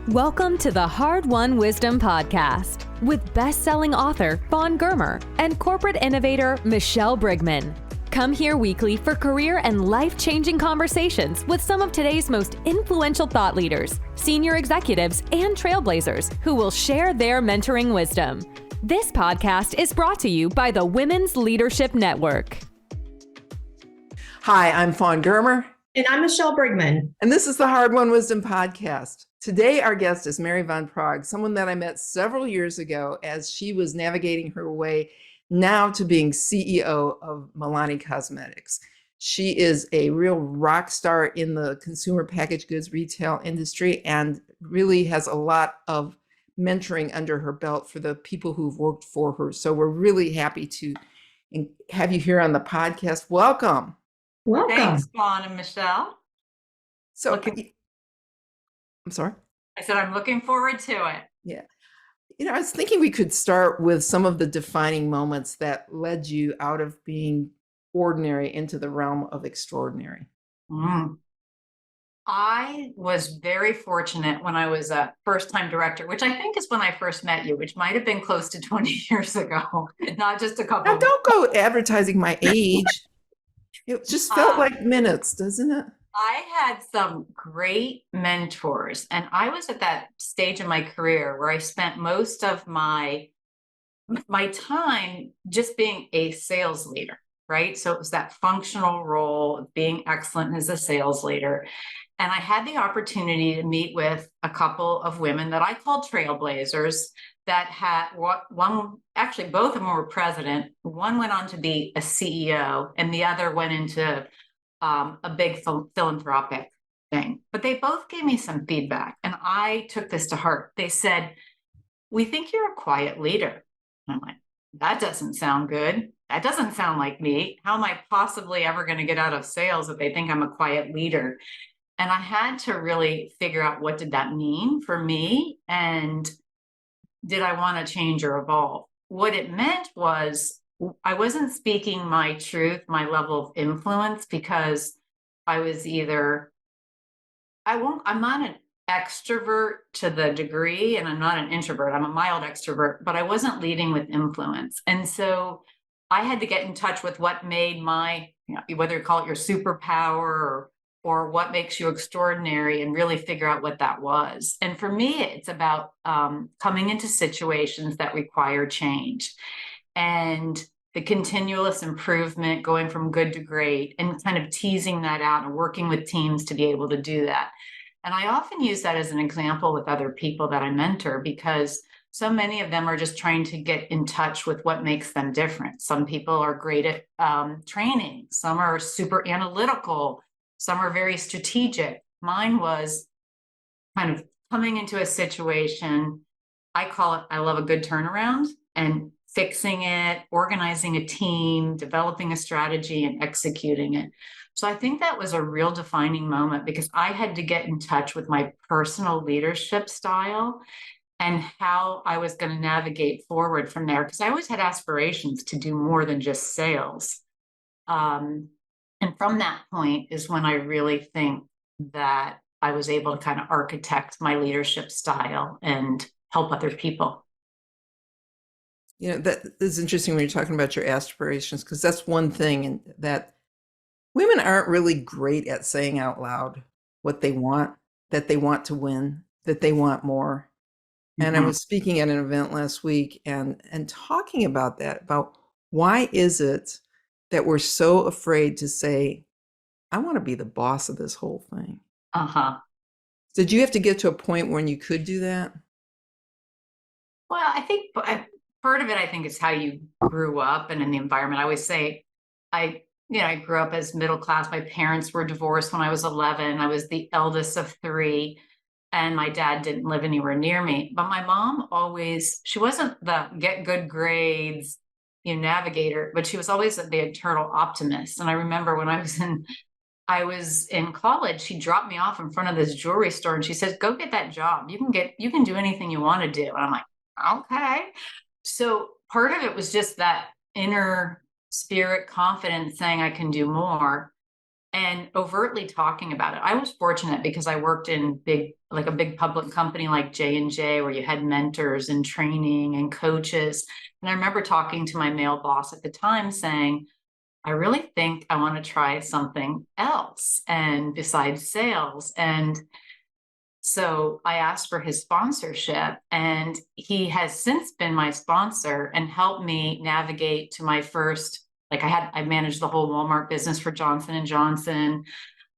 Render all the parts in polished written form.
Welcome to the Hardwonwisdom podcast with best-selling author Fawn Germer and corporate innovator Michelle Brigman. Come here weekly for career and life-changing conversations with some of today's most influential thought leaders, senior executives, and trailblazers who will share their mentoring wisdom. This podcast is brought to you by the Women's Leadership Network. Hi, I'm Fawn Germer. And I'm Michelle Brigman. And this is the Hardwonwisdom podcast. Today, our guest is Mary Van Praag, someone that I met several years ago as she was navigating her way now to being CEO of Milani Cosmetics. She is a real rock star in the consumer packaged goods retail industry and really has a lot of mentoring under her belt for the people who've worked for her. So we're really happy to have you here on the podcast. Welcome. Welcome. Thanks, Fawn and Michelle. So, I'm sorry? I said I'm looking forward to it. Yeah. I was thinking we could start with some of the defining moments that led you out of being ordinary into the realm of extraordinary. I was very fortunate when I was a first-time director, which I think is when I first met you, which might have been close to 20 years ago, not just a couple. Now, don't go advertising my age. It just felt like minutes, doesn't it? I had some great mentors, and I was at that stage in my career where I spent most of my time just being a sales leader, right? So it was that functional role of being excellent as a sales leader. And I had the opportunity to meet with a couple of women that I called trailblazers that had one, actually both of them were president. One went on to be a CEO and the other went into a big philanthropic thing. But they both gave me some feedback and I took this to heart. They said, "We think you're a quiet leader." And I'm like, that doesn't sound good. That doesn't sound like me. How am I possibly ever going to get out of sales if they think I'm a quiet leader? And I had to really figure out what did that mean for me and did I want to change or evolve? What it meant was I wasn't speaking my truth, my level of influence, because I was either, I'm not an extrovert to the degree, and I'm not an introvert. I'm a mild extrovert, but I wasn't leading with influence. And so I had to get in touch with what made whether you call it your superpower or what makes you extraordinary and really figure out what that was. And for me, it's about coming into situations that require change and the continuous improvement, going from good to great and kind of teasing that out and working with teams to be able to do that. And I often use that as an example with other people that I mentor because so many of them are just trying to get in touch with what makes them different. Some people are great at training. Some are super analytical. Some are very strategic. Mine was kind of coming into a situation. I call it, I love a good turnaround and fixing it, organizing a team, developing a strategy and executing it. So I think that was a real defining moment because I had to get in touch with my personal leadership style and how I was going to navigate forward from there. Because I always had aspirations to do more than just sales. And from that point is when I really think that I was able to kind of architect my leadership style and help other people. That is interesting when you're talking about your aspirations, because that's one thing that women aren't really great at saying out loud what they want, that they want to win, that they want more. And I was speaking at an event last week and talking about that, about why is it that we're so afraid to say, I want to be the boss of this whole thing. Did you have to get to a point when you could do that? Well, I think part of it, I think, is how you grew up and in the environment. I always say, I grew up as middle class. My parents were divorced when I was 11. I was the eldest of three, and my dad didn't live anywhere near me. But my mom she wasn't the get good grades, navigator, but she was always the eternal optimist. And I remember when I was in college, she dropped me off in front of this jewelry store and she says, "Go get that job. You can do anything you want to do." And I'm like, okay. So part of it was just that inner spirit confidence saying I can do more. and overtly talking about it. I was fortunate because I worked in a big public company like J&J, where you had mentors and training and coaches. And I remember talking to my male boss at the time saying, I really think I want to try something else and besides sales. And so I asked for his sponsorship, and he has since been my sponsor and helped me navigate to my first, I managed the whole Walmart business for Johnson & Johnson.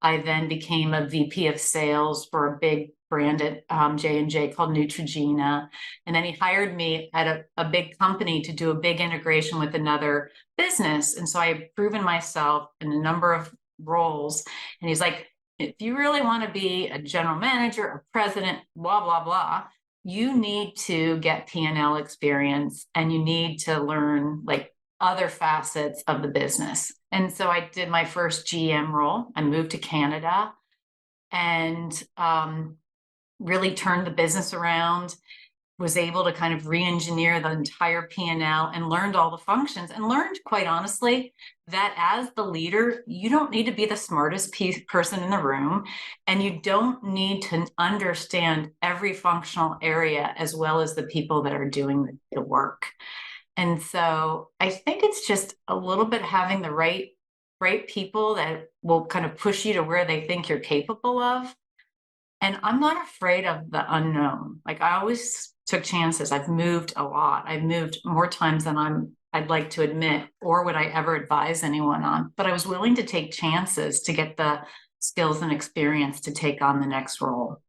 I then became a VP of sales for a big brand at J&J called Neutrogena. And then he hired me at a big company to do a big integration with another business. And so I had proven myself in a number of roles. And he's like, if you really want to be a general manager or president, blah, blah, blah, you need to get P&L experience, and you need to learn other facets of the business. And so I did my first GM role. I moved to Canada and really turned the business around, was able to kind of re-engineer the entire P&L and learned all the functions, and learned, quite honestly, that as the leader, you don't need to be the smartest person in the room, and you don't need to understand every functional area as well as the people that are doing the work. And so I think it's just a little bit having the right people that will kind of push you to where they think you're capable of. And I'm not afraid of the unknown. I always took chances. I've moved a lot. I've moved more times than I'd like to admit, or would I ever advise anyone on. But I was willing to take chances to get the skills and experience to take on the next role.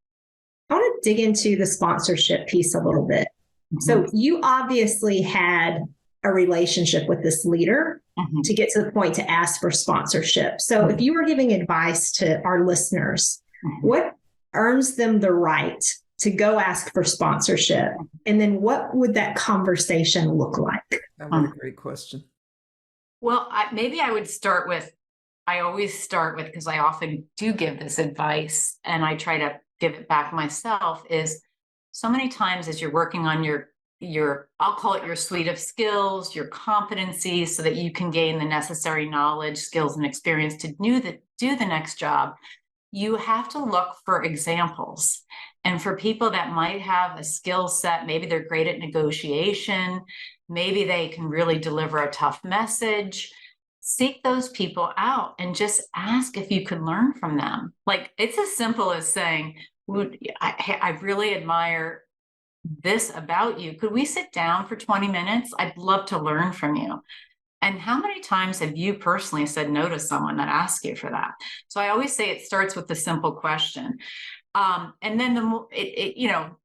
I want to dig into the sponsorship piece a little bit. Mm-hmm. So you obviously had a relationship with this leader to get to the point to ask for sponsorship. So if you were giving advice to our listeners, what earns them the right to go ask for sponsorship? And then what would that conversation look like? That was a great question. Well, maybe I would start with, I always start with, because I often do give this advice and I try to give it back myself, is so many times as you're working on your I'll call it your suite of skills, your competencies, so that you can gain the necessary knowledge, skills, and experience to do the next job, you have to look for examples. And for people that might have a skill set, maybe they're great at negotiation, maybe they can really deliver a tough message, seek those people out and just ask if you could learn from them. It's as simple as saying, I really admire this about you. Could we sit down for 20 minutes? I'd love to learn from you. And how many times have you personally said no to someone that asks you for that? So I always say it starts with the simple question. And then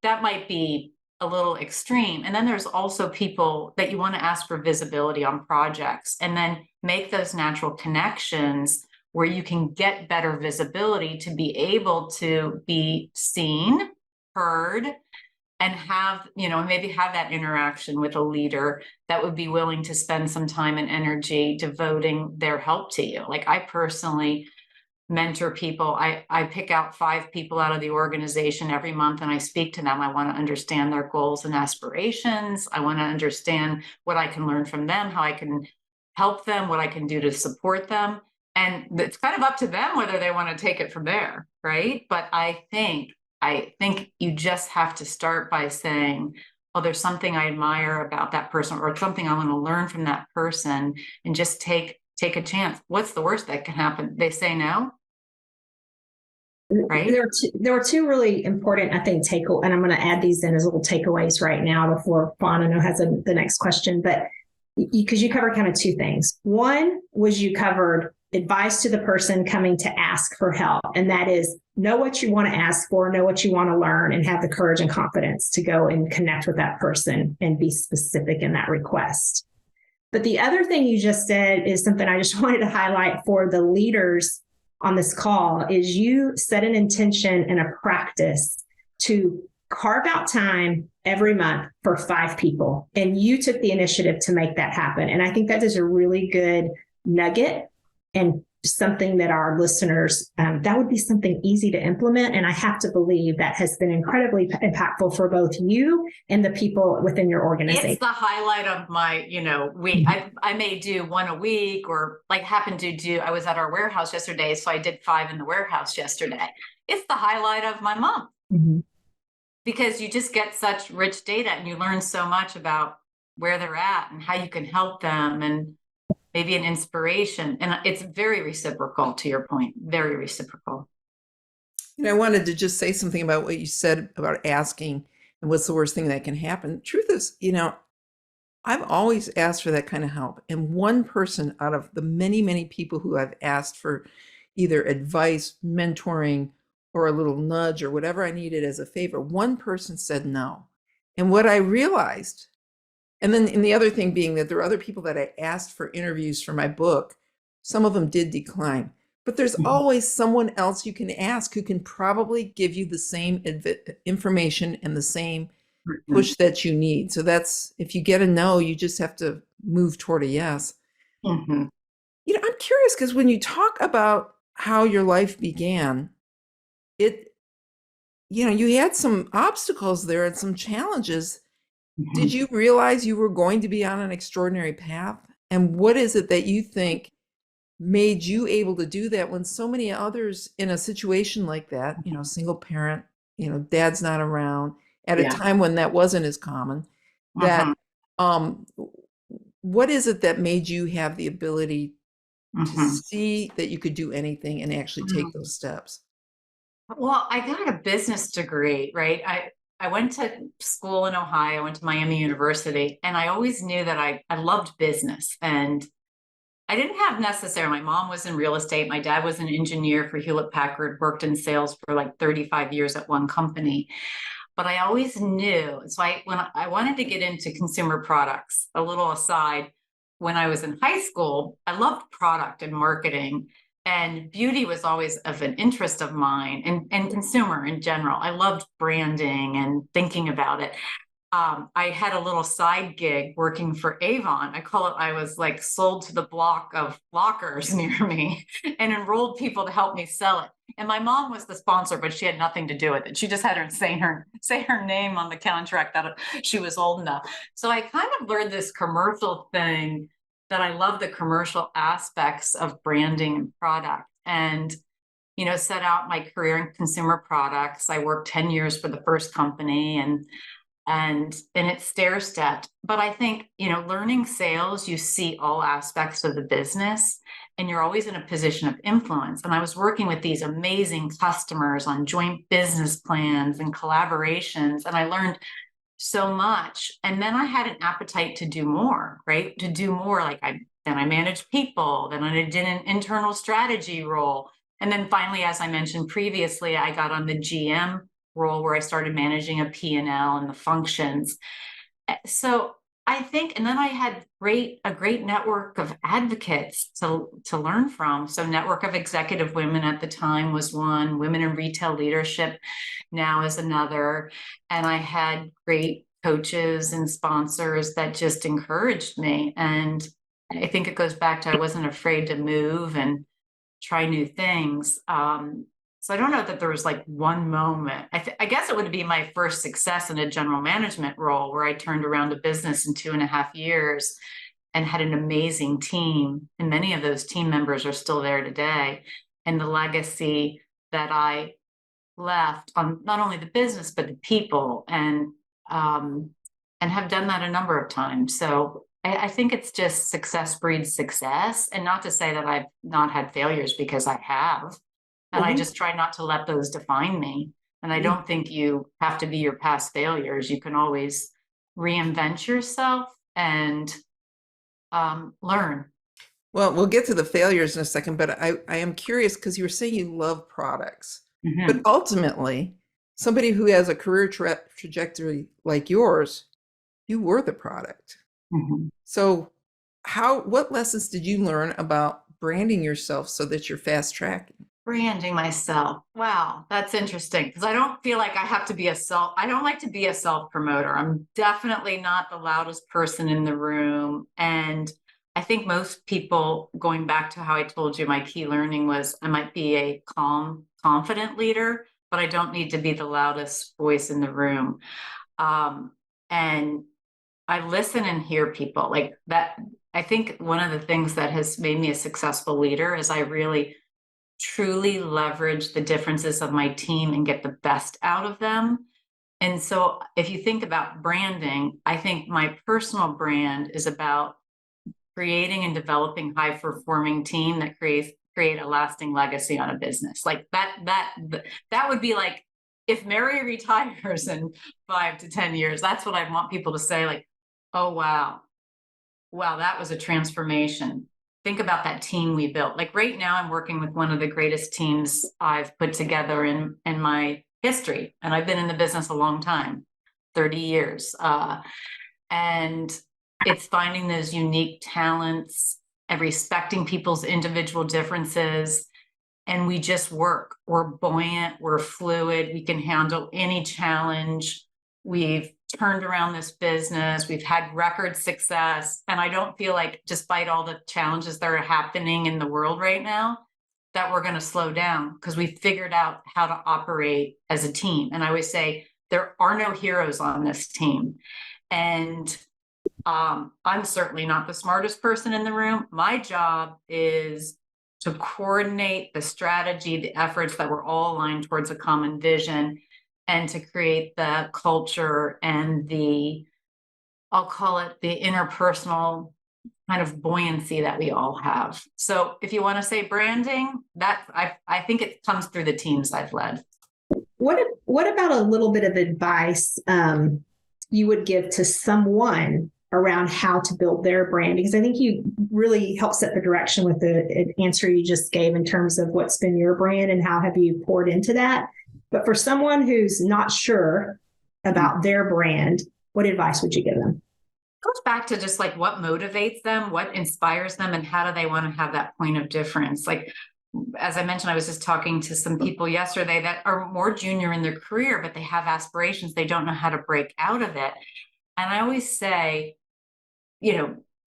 that might be a little extreme. And then there's also people that you want to ask for visibility on projects, and then make those natural connections where you can get better visibility to be able to be seen, heard, and have, maybe have that interaction with a leader that would be willing to spend some time and energy devoting their help to you. I personally mentor people. I pick out 5 people out of the organization every month and I speak to them. I want to understand their goals and aspirations. I want to understand what I can learn from them, how I can help them, what I can do to support them. And it's kind of up to them whether they want to take it from there, right? But I think you just have to start by saying, oh, there's something I admire about that person, or something I want to learn from that person, and just take a chance. What's the worst that can happen? They say no, right? There were two really important, I think, and I'm going to add these in as little takeaways right now before Fawn has the next question. But because you covered kind of 2 things. One was you covered advice to the person coming to ask for help. And that is, know what you want to ask for, know what you want to learn, and have the courage and confidence to go and connect with that person and be specific in that request. But the other thing you just said is something I just wanted to highlight for the leaders on this call, is you set an intention and a practice to carve out time every month for 5 people. And you took the initiative to make that happen. And I think that is a really good nugget and something that our listeners, that would be something easy to implement. And I have to believe that has been incredibly impactful for both you and the people within your organization. It's the highlight of my, week. I may do one a week, or like happen to do, I was at our warehouse yesterday, so I did 5 in the warehouse yesterday. It's the highlight of my month. Mm-hmm. Because you just get such rich data and you learn so much about where they're at and how you can help them, and maybe an inspiration. And it's very reciprocal, to your point, very reciprocal. I wanted to just say something about what you said about asking and what's the worst thing that can happen. Truth is, I've always asked for that kind of help. And one person out of the many, many people who I've asked for either advice, mentoring, or a little nudge or whatever I needed as a favor, one person said no. And what I realized, and the other thing being that there are other people that I asked for interviews for my book. Some of them did decline, but there's always someone else you can ask who can probably give you the same information and the same push that you need. So that's, if you get a no, you just have to move toward a yes. Mm-hmm. I'm curious, because when you talk about how your life began, you had some obstacles there and some challenges. Mm-hmm. Did you realize you were going to be on an extraordinary path? And what is it that you think made you able to do that when so many others in a situation like that, single parent, dad's not around at a time when that wasn't as common, that, what is it that made you have the ability to see that you could do anything and actually take those steps? Well, I got a business degree, right? I went to school in Ohio, I went to Miami University, and I always knew that I loved business. And I didn't have necessarily, my mom was in real estate. My dad was an engineer for Hewlett Packard, worked in sales for like 35 years at one company. But I always knew. So when I wanted to get into consumer products, a little aside, when I was in high school, I loved product and marketing. And beauty was always of an interest of mine, and consumer in general. I loved branding and thinking about it. I had a little side gig working for Avon. I call it, I was like sold to the block of lockers near me and enrolled people to help me sell it. And my mom was the sponsor, but she had nothing to do with it. She just had her say her name on the contract that she was old enough. So I kind of learned this commercial thing, that I love the commercial aspects of branding and product, and, set out my career in consumer products. I worked 10 years for the first company, and it stair-stepped. But I think, learning sales, you see all aspects of the business, and you're always in a position of influence. And I was working with these amazing customers on joint business plans and collaborations, and I learned so much. And then I had an appetite to do more, right? To do more. Then I managed people, then I did an internal strategy role. And then finally, as I mentioned previously, I got on the GM role where I started managing a P&L and the functions. So I think, and then I had a great network of advocates to learn from. So Network of Executive Women at the time was one, Women in Retail Leadership now is another. And I had great coaches and sponsors that just encouraged me. And I think it goes back to, I wasn't afraid to move and try new things. So I don't know that there was like one moment. I guess it would be my first success in a general management role, where I turned around a business in 2.5 years and had an amazing team. And many of those team members are still there today. And the legacy that I left on not only the business, but the people, and have done that a number of times. So I think it's just success breeds success. And not to say that I've not had failures, because I have. And I just try not to let those define me. And I don't think you have to be your past failures. You can always reinvent yourself and learn. Well, we'll get to the failures in a second, but I am curious, because you were saying you love products. Mm-hmm. But ultimately, somebody who has a career trajectory like yours, you were the product. Mm-hmm. So what lessons did you learn about branding yourself so that you're fast tracking? Branding myself. Wow, that's interesting, because I don't feel like I have to be I don't like to be a self promoter. I'm definitely not the loudest person in the room. And I think most people, going back to how I told you, my key learning was I might be a calm, confident leader, but I don't need to be the loudest voice in the room. And I listen and hear people like that. I think one of the things that has made me a successful leader is I really truly leverage the differences of my team and get the best out of them. And so if you think about branding, I think my personal brand is about creating and developing high performing team that create a lasting legacy on a business. Like that would be like, if Mary retires in 5 to 10 years, that's what I want people to say, like, oh, wow, that was a transformation. Think about that team we built. Like right now, I'm working with one of the greatest teams I've put together in my history. And I've been in the business a long time, 30 years. And it's finding those unique talents and respecting people's individual differences. And we just work. We're buoyant, we're fluid, we can handle any challenge. We've turned around this business, we've had record success. And I don't feel like, despite all the challenges that are happening in the world right now, that we're going to slow down, because we've figured out how to operate as a team. And I always say, there are no heroes on this team. And I'm certainly not the smartest person in the room. My job is to coordinate the strategy, the efforts that we're all aligned towards a common vision, and to create the culture and I'll call it the interpersonal kind of buoyancy that we all have. So if you want to say branding, that I think it comes through the teams I've led. What about a little bit of advice you would give to someone around how to build their brand? Because I think you really helped set the direction with the answer you just gave in terms of what's been your brand and how have you poured into that. But for someone who's not sure about their brand, what advice would you give them? It goes back to just like what motivates them, what inspires them, and how do they want to have that point of difference? Like, as I mentioned, I was just talking to some people yesterday that are more junior in their career, but they have aspirations. They don't know how to break out of it. And I always say,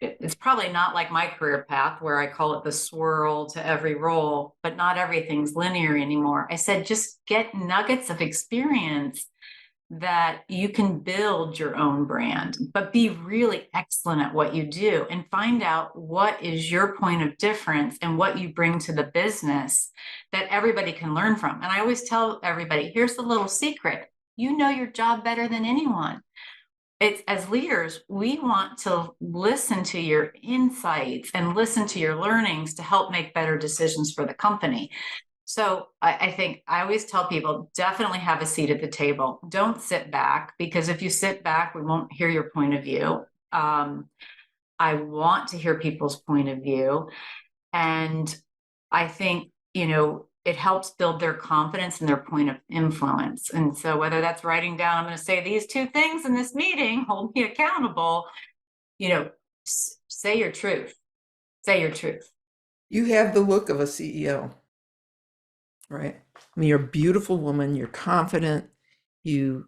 it's probably not like my career path where I call it the swirl to every role, but not everything's linear anymore. I said, just get nuggets of experience that you can build your own brand, but be really excellent at what you do and find out what is your point of difference and what you bring to the business that everybody can learn from. And I always tell everybody, here's the little secret. You know your job better than anyone. It's, as leaders, we want to listen to your insights and listen to your learnings to help make better decisions for the company. So I think I always tell people, definitely have a seat at the table. Don't sit back, because if you sit back, we won't hear your point of view. I want to hear people's point of view. And I think, it helps build their confidence and their point of influence. And so whether that's writing down, I'm going to say these 2 things in this meeting, hold me accountable, say your truth. Say your truth. You have the look of a CEO, right? I mean, you're a beautiful woman, you're confident, you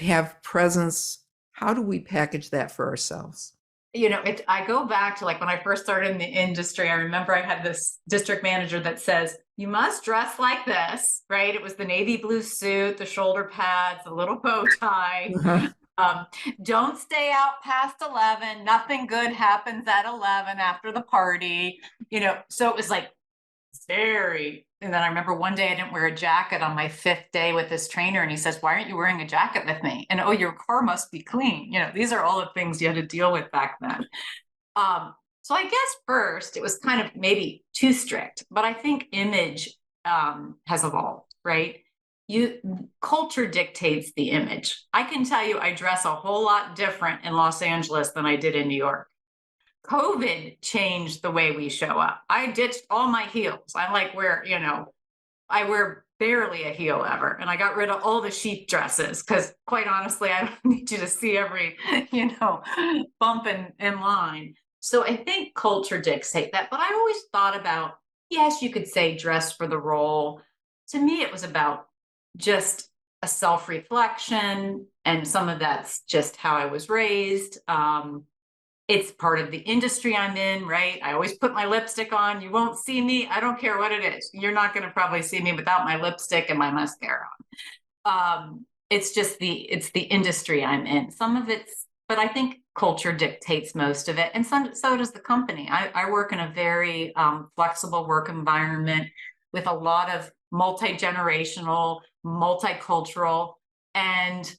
have presence. How do we package that for ourselves? I go back to like when I first started in the industry. I remember I had this district manager that says, you must dress like this, right? It was the navy blue suit, the shoulder pads, the little bow tie. Don't stay out past 11. Nothing good happens at 11 after the party, so it was like very. And then I remember one day I didn't wear a jacket on my 5th day with this trainer. And he says, why aren't you wearing a jacket with me? And, oh, your car must be clean. These are all the things you had to deal with back then. So I guess first it was kind of maybe too strict, but I think image has evolved, right? Culture dictates the image. I can tell you, I dress a whole lot different in Los Angeles than I did in New York. COVID changed the way we show up. I ditched all my heels. I I wear barely a heel ever. And I got rid of all the sheath dresses because, quite honestly, I don't need you to see every, bump in line. So I think culture dictates that. But I always thought about, yes, you could say dress for the role. To me, it was about just a self-reflection. And some of that's just how I was raised. it's part of the industry I'm in, right? I always put my lipstick on. You won't see me. I don't care what it is. You're not going to probably see me without my lipstick and my mascara on. It's just it's the industry I'm in. Some of but I think culture dictates most of it. And so does the company. I work in a very flexible work environment with a lot of multi-generational, multicultural, and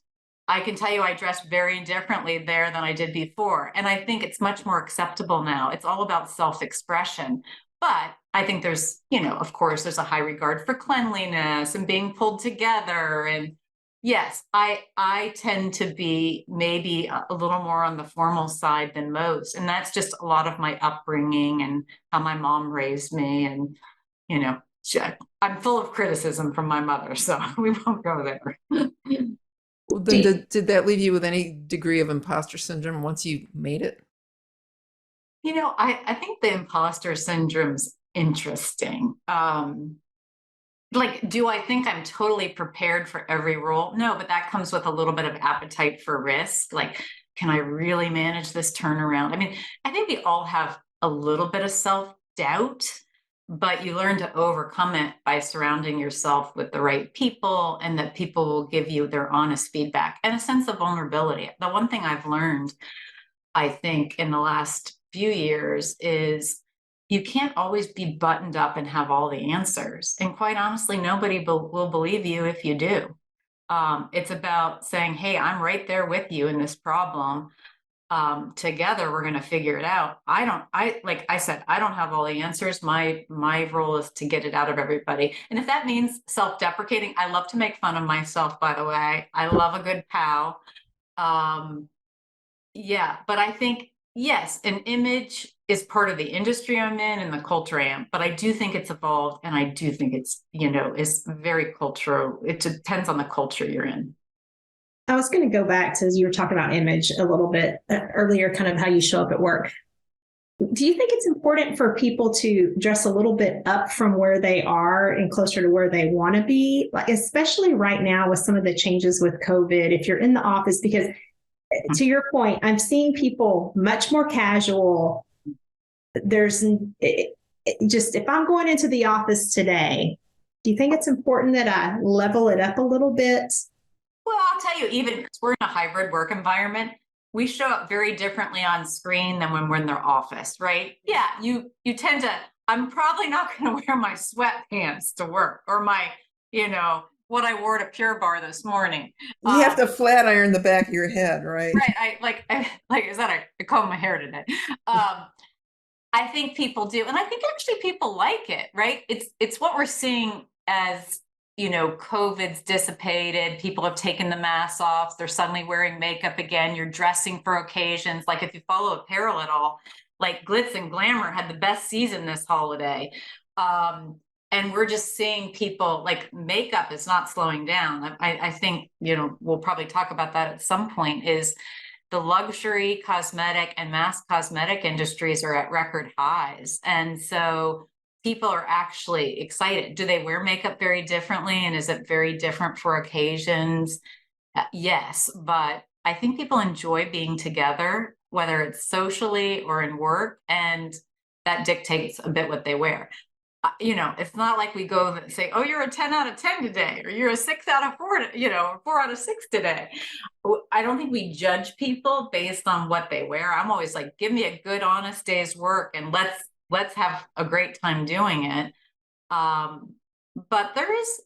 I can tell you I dressed very differently there than I did before. And I think it's much more acceptable now. It's all about self-expression. But I think there's, of course, there's a high regard for cleanliness and being pulled together. And yes, I tend to be maybe a little more on the formal side than most. And that's just a lot of my upbringing and how my mom raised me. And, I'm full of criticism from my mother, so we won't go there. Well, then did that leave you with any degree of imposter syndrome once you made it? I think the imposter syndrome's interesting. Do I think I'm totally prepared for every role? No, but that comes with a little bit of appetite for risk. Like, can I really manage this turnaround? I mean, I think we all have a little bit of self-doubt, but you learn to overcome it by surrounding yourself with the right people, and that people will give you their honest feedback and a sense of vulnerability. The one thing I've learned, I think, in the last few years is you can't always be buttoned up and have all the answers. And quite honestly, nobody will believe you if you do. It's about saying, hey, I'm right there with you in this problem. Together, we're going to figure it out. Like I said, I don't have all the answers. My role is to get it out of everybody. And if that means self-deprecating, I love to make fun of myself, by the way. I love a good pow. Yeah, but I think, yes, an image is part of the industry I'm in and the culture I am, but I do think it's evolved, and I do think it's, is very cultural. It depends on the culture you're in. I was going to go back to, as you were talking about image a little bit earlier, kind of how you show up at work. Do you think it's important for people to dress a little bit up from where they are and closer to where they want to be, like, especially right now with some of the changes with COVID, if you're in the office? Because to your point, I'm seeing people much more casual. There's just, if I'm going into the office today, do you think it's important that I level it up a little bit? Well, I'll tell you, even because we're in a hybrid work environment, we show up very differently on screen than when we're in their office, right? Yeah, you tend to, I'm probably not going to wear my sweatpants to work, or my, what I wore to Pure Barre this morning. You have to flat iron the back of your head, right? Right. Is that I comb my hair today? I think people do. And I think actually people like it, right? It's what we're seeing as, COVID's dissipated. People have taken the masks off. They're suddenly wearing makeup again. You're dressing for occasions. Like, if you follow apparel at all, like Glitz and Glamour had the best season this holiday. And we're just seeing people, like, makeup is not slowing down. I think, we'll probably talk about that at some point, is the luxury cosmetic and mass cosmetic industries are at record highs. And so people are actually excited. Do they wear makeup very differently? And is it very different for occasions? Yes, but I think people enjoy being together, whether it's socially or in work, and that dictates a bit what they wear. It's not like we go and say, oh, you're a 10 out of 10 today, or you're a 6 out of 4, 4 out of 6 today. I don't think we judge people based on what they wear. I'm always like, give me a good, honest day's work, and let's have a great time doing it. But there is,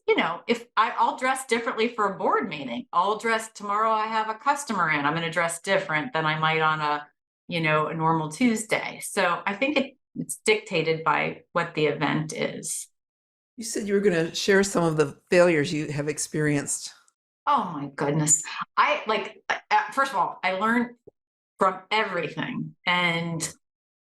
if I'll dress differently for a board meeting. I'll dress tomorrow. I have a customer in. I'm going to dress different than I might on a normal Tuesday. So I think it's dictated by what the event is. You said you were going to share some of the failures you have experienced. Oh my goodness. First of all, I learned from everything, and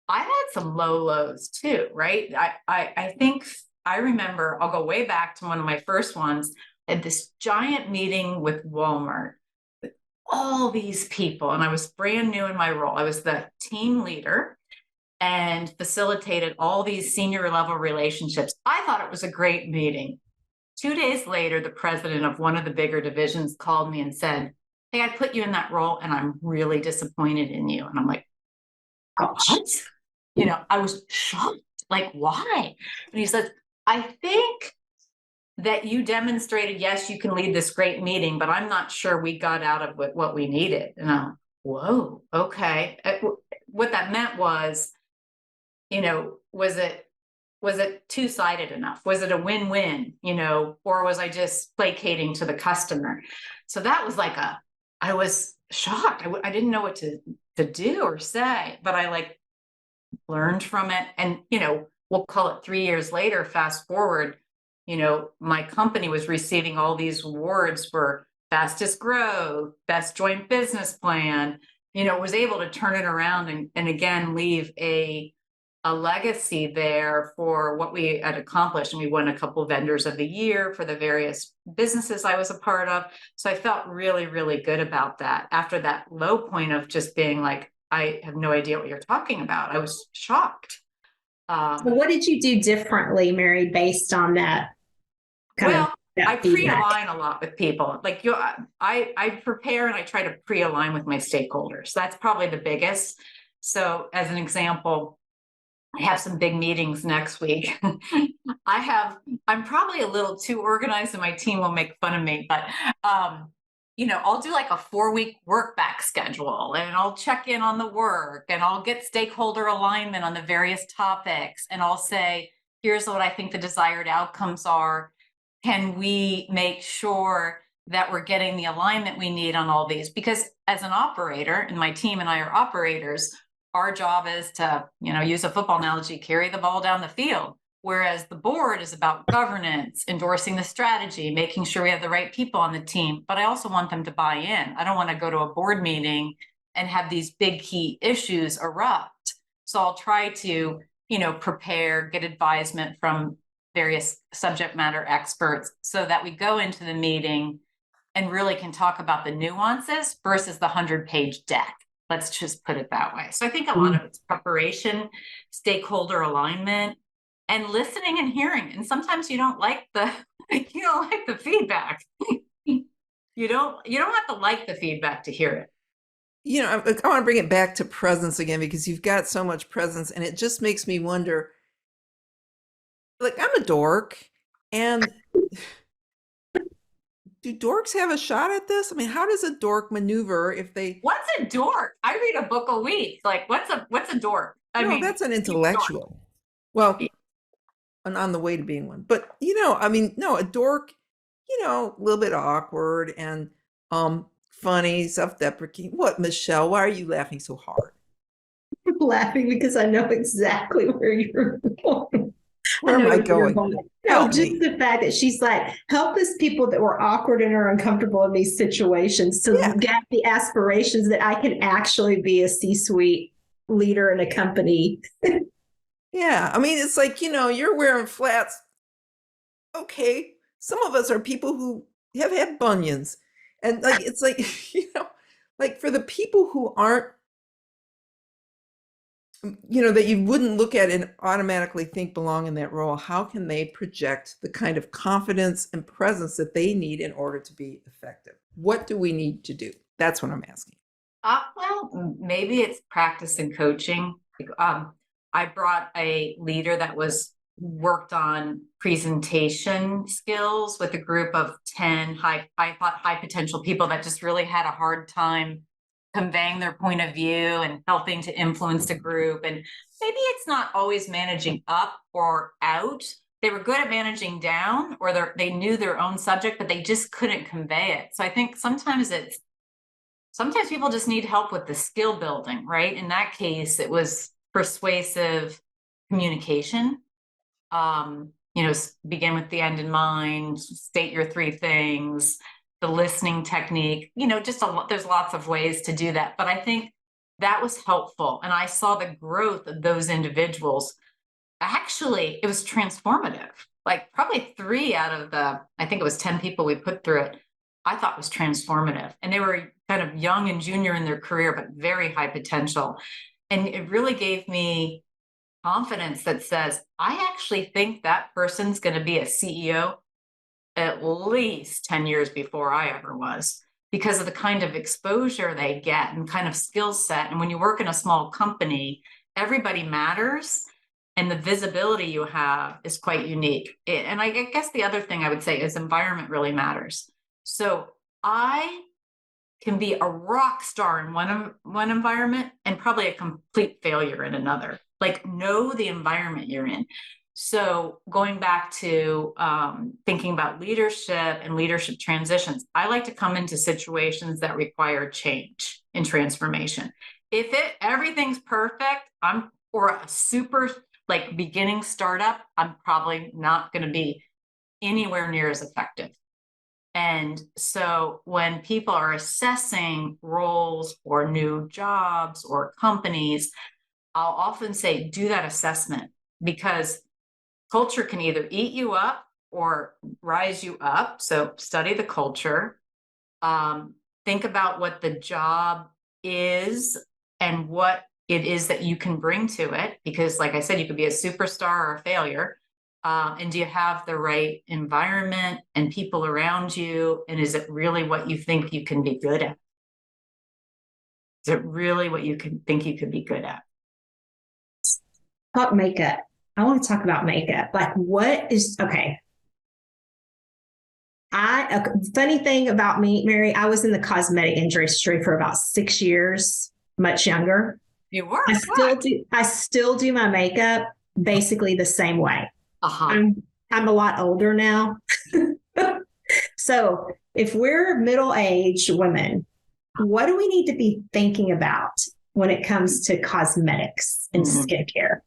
I had some low lows too, right? I think I remember, I'll go way back to one of my first ones, at this giant meeting with Walmart, with all these people, and I was brand new in my role. I was the team leader and facilitated all these senior level relationships. I thought it was a great meeting. 2 days later, the president of one of the bigger divisions called me and said, hey, I put you in that role, and I'm really disappointed in you. And I'm like, what? I was shocked. Like, why? And he says, I think that you demonstrated, yes, you can lead this great meeting, but I'm not sure we got out of what we needed. And I'm, whoa, okay. What that meant was, was it two-sided enough? Was it a win-win, or was I just placating to the customer? So that was like I was shocked. I didn't know what to do or say, but I learned from it. And, we'll call it 3 years later, fast forward, my company was receiving all these awards for fastest growth, best joint business plan, was able to turn it around and again, leave a legacy there for what we had accomplished. And we won a couple of vendors of the year for the various businesses I was a part of. So I felt really, really good about that after that low point of just being like, I have no idea what you're talking about. I was shocked. So what did you do differently, Mary, based on that? I pre-align a lot with people. I prepare and I try to pre-align with my stakeholders. That's probably the biggest. So as an example, I have some big meetings next week. I'm probably a little too organized and my team will make fun of me, but I'll do like a 4-week work back schedule and I'll check in on the work and I'll get stakeholder alignment on the various topics. And I'll say, here's what I think the desired outcomes are. Can we make sure that we're getting the alignment we need on all these? Because as an operator, and my team and I are operators, our job is to, use a football analogy, carry the ball down the field. Whereas the board is about governance, endorsing the strategy, making sure we have the right people on the team. But I also want them to buy in. I don't want to go to a board meeting and have these big key issues erupt. So I'll try to, prepare, get advisement from various subject matter experts so that we go into the meeting and really can talk about the nuances versus the 100-page deck. Let's just put it that way. So I think a lot of it's preparation, stakeholder alignment, and listening and hearing. And sometimes you don't like the feedback. You don't have to like the feedback to hear it. I want to bring it back to presence again, because you've got so much presence and it just makes me wonder, I'm a dork, and do dorks have a shot at this? I mean, how does a dork maneuver if they... What's a dork? I read a book a week. What's a dork? I mean, that's an intellectual. Well, and on the way to being one. But, no, a dork, a little bit awkward and funny, self-deprecating. What, Michelle, why are you laughing so hard? I'm laughing because I know exactly where you're going. Where am I going? No, just the fact that she's like, help us people that were awkward and are uncomfortable in these situations to get the aspirations that I can actually be a C-suite leader in a company. Yeah. I mean, it's like, you're wearing flats. Okay. Some of us are people who have had bunions. And it's like, for the people who aren't, that you wouldn't look at and automatically think belong in that role, how can they project the kind of confidence and presence that they need in order to be effective? What do we need to do? That's what I'm asking. Well, maybe it's practice and coaching. I brought a leader that worked on presentation skills with a group of 10 high potential people that just really had a hard time conveying their point of view and helping to influence the group. And maybe it's not always managing up or out. They were good at managing down, or they knew their own subject, but they just couldn't convey it. So I think sometimes people just need help with the skill building, right? In that case, it was persuasive communication. Begin with the end in mind, state your 3 things, the listening technique, there's lots of ways to do that. But I think that was helpful. And I saw the growth of those individuals. Actually, it was transformative. Probably 3 out of I think it was 10 people we put through it, I thought was transformative. And they were kind of young and junior in their career, but very high potential. And it really gave me confidence that says, I actually think that person's going to be a CEO at least 10 years before I ever was. because of the kind of exposure they get and kind of skill set. And when you work in a small company, everybody matters. And the visibility you have is quite unique. And I guess the other thing I would say is environment really matters. So I can be a rock star in one environment and probably a complete failure in another. Like, know the environment you're in. So going back to thinking about leadership and leadership transitions, I like to come into situations that require change and transformation. If everything's perfect, or a super like beginning startup, I'm probably not going to be anywhere near as effective. And so when people are assessing roles or new jobs or companies, I'll often say, do that assessment, because culture can either eat you up or rise you up. So study the culture, think about what the job is and what it is that you can bring to it. Because like I said, you could be a superstar or a failure. And do you have the right environment and people around you? And is it really what you think you can be good at? Is it really what you think you could be good at? Talk makeup. I want to talk about makeup. Like, what is, okay. Funny thing about me, Mary, I was in the cosmetic industry for about 6 years, much younger. You were? I still do my makeup basically the same way. Uh-huh. I'm a lot older now. So if we're middle-aged women, what do we need to be thinking about when it comes to cosmetics and skincare?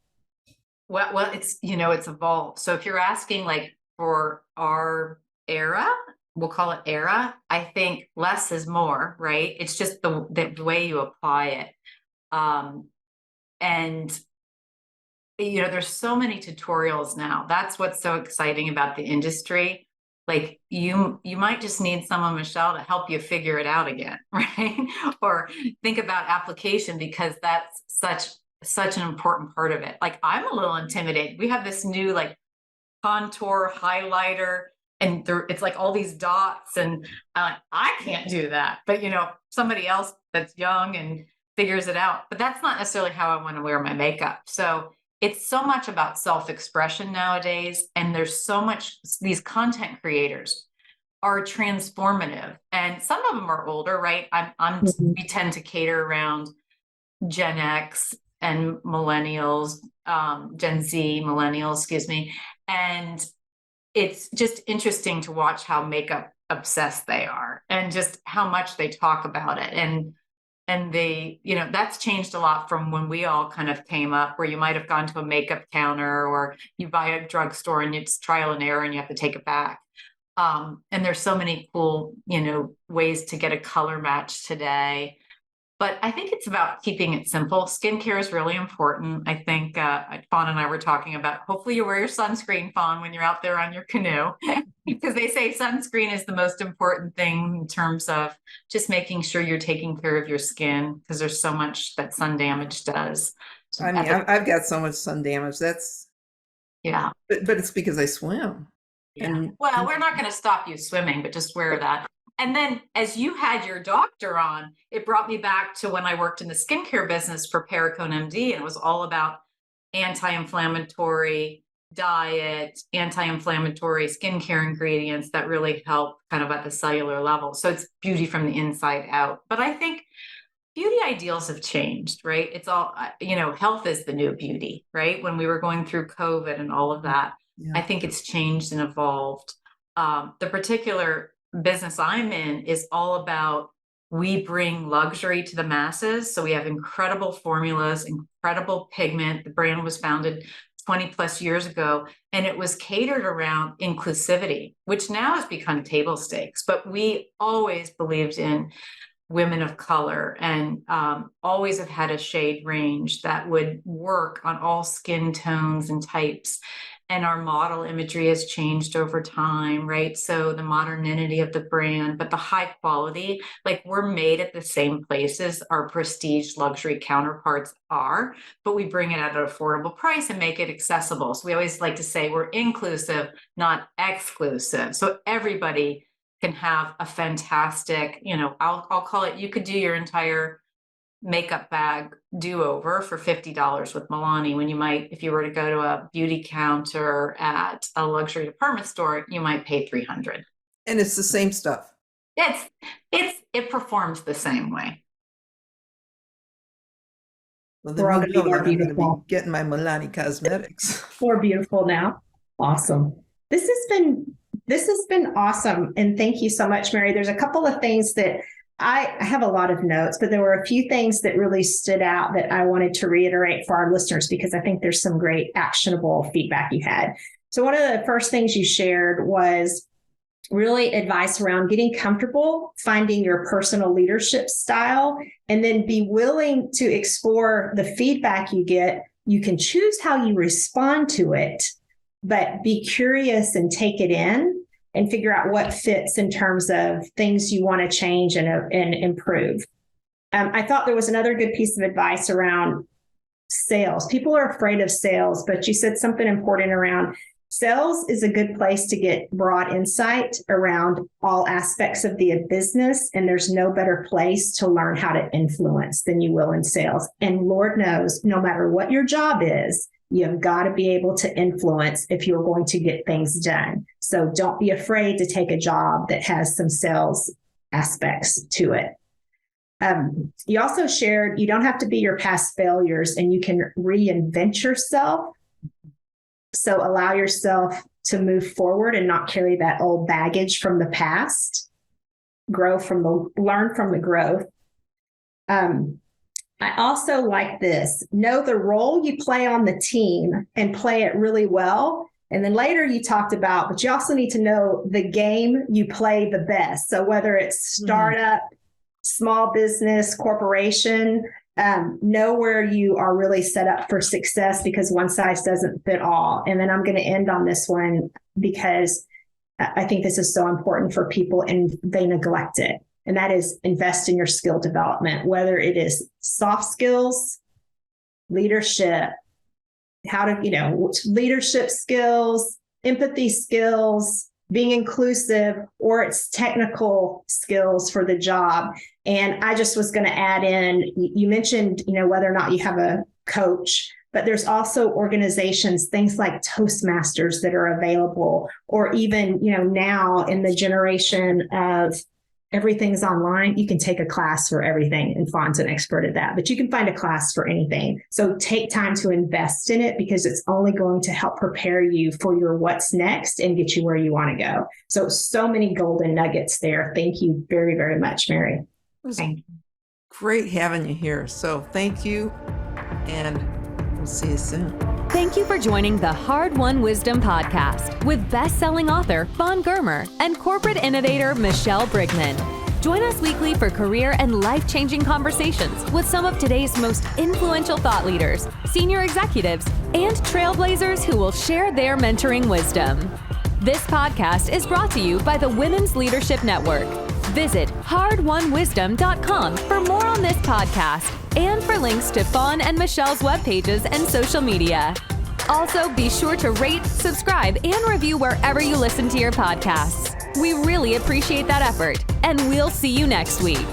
Well, it's evolved. So if you're asking like for our era, we'll call it era, I think less is more, right? It's just the way you apply it. And there's so many tutorials now. That's what's so exciting about the industry. Like you might just need someone, Michelle, to help you figure it out again, right? Or think about application, because that's such an important part of it. Like, I'm a little intimidated. We have this new like contour highlighter, and it's like all these dots, and I'm like, I can't do that. But somebody else that's young and figures it out. But that's not necessarily how I want to wear my makeup. So it's so much about self-expression nowadays. And there's so much, these content creators are transformative. And some of them are older, right? We tend to cater around Gen X and millennials, Gen Z, millennials, excuse me. And it's just interesting to watch how makeup obsessed they are and just how much they talk about it. And they, that's changed a lot from when we all kind of came up, where you might have gone to a makeup counter or you buy a drugstore and it's trial and error and you have to take it back. And there's so many cool, ways to get a color match today. But I think it's about keeping it simple. Skincare is really important. I think Fawn and I were talking about, hopefully you wear your sunscreen, Fawn, when you're out there on your canoe, because they say sunscreen is the most important thing in terms of just making sure you're taking care of your skin, because there's so much that sun damage does. I mean, I've got so much sun damage. Yeah. But it's because I swim. Yeah. Well, we're not going to stop you swimming, but just wear that. And then as you had your doctor on, it brought me back to when I worked in the skincare business for Perricone MD, and it was all about anti-inflammatory diet, anti-inflammatory skincare ingredients that really help kind of at the cellular level. So it's beauty from the inside out. But I think beauty ideals have changed, right? It's all, health is the new beauty, right? When we were going through COVID and all of that, I think it's changed and evolved. The particular business I'm in is all about, we bring luxury to the masses. So we have incredible formulas, incredible pigment. The brand was founded 20 plus years ago, and it was catered around inclusivity, which now has become table stakes. But we always believed in women of color, and always have had a shade range that would work on all skin tones and types. And our model imagery has changed over time, right? So the modernity of the brand, but the high quality, like we're made at the same places our prestige luxury counterparts are, but we bring it at an affordable price and make it accessible. So we always like to say we're inclusive, not exclusive. So everybody can have a fantastic, I'll call it, you could do your entire makeup bag do-over for $50 with Milani, when you might, if you were to go to a beauty counter at a luxury department store, you might pay $300. And it's the same stuff. It performs the same way. Well, then We're all we gonna be know more that I'm going to beautiful. be getting my Milani cosmetics. More beautiful now. Awesome. This has been awesome. And thank you so much, Mary. There's a couple of things that I have a lot of notes, but there were a few things that really stood out that I wanted to reiterate for our listeners, because I think there's some great actionable feedback you had. So one of the first things you shared was really advice around getting comfortable, finding your personal leadership style, and then be willing to explore the feedback you get. You can choose how you respond to it, but be curious and take it in and figure out what fits in terms of things you want to change and improve. I thought there was another good piece of advice around sales. People are afraid of sales, but you said something important around sales is a good place to get broad insight around all aspects of the business. And there's no better place to learn how to influence than you will in sales. And Lord knows, no matter what your job is, you've got to be able to influence if you're going to get things done. So don't be afraid to take a job that has some sales aspects to it. You also shared you don't have to be your past failures and you can reinvent yourself. So allow yourself to move forward and not carry that old baggage from the past. Learn from the growth. I also like this. Know the role you play on the team and play it really well. And then later you talked about, but you also need to know the game you play the best. So whether it's startup, small business, corporation, know where you are really set up for success, because one size doesn't fit all. And then I'm going to end on this one because I think this is so important for people and they neglect it. And that is invest in your skill development, whether it is soft skills, leadership, leadership skills, empathy skills, being inclusive, or it's technical skills for the job. And I just was going to add in, you mentioned, whether or not you have a coach, but there's also organizations, things like Toastmasters that are available, or even, now in the generation of everything's online, you can take a class for everything, and Fawn's an expert at that, but you can find a class for anything. So take time to invest in it, because it's only going to help prepare you for your what's next and get you where you want to go. So many golden nuggets there. Thank you very, very much, Mary. It was great having you here. So thank you, and we'll see you soon. Thank you for joining the Hard-Won Wisdom podcast with best-selling author Fawn Germer and corporate innovator Michelle Brigman. Join us weekly for career and life-changing conversations with some of today's most influential thought leaders, senior executives, and trailblazers who will share their mentoring wisdom. This podcast is brought to you by the Women's Leadership Network. Visit hardwonwisdom.com for more on this podcast and for links to Fawn and Michelle's web pages and social media. Also, be sure to rate, subscribe, and review wherever you listen to your podcasts. We really appreciate that effort, and we'll see you next week.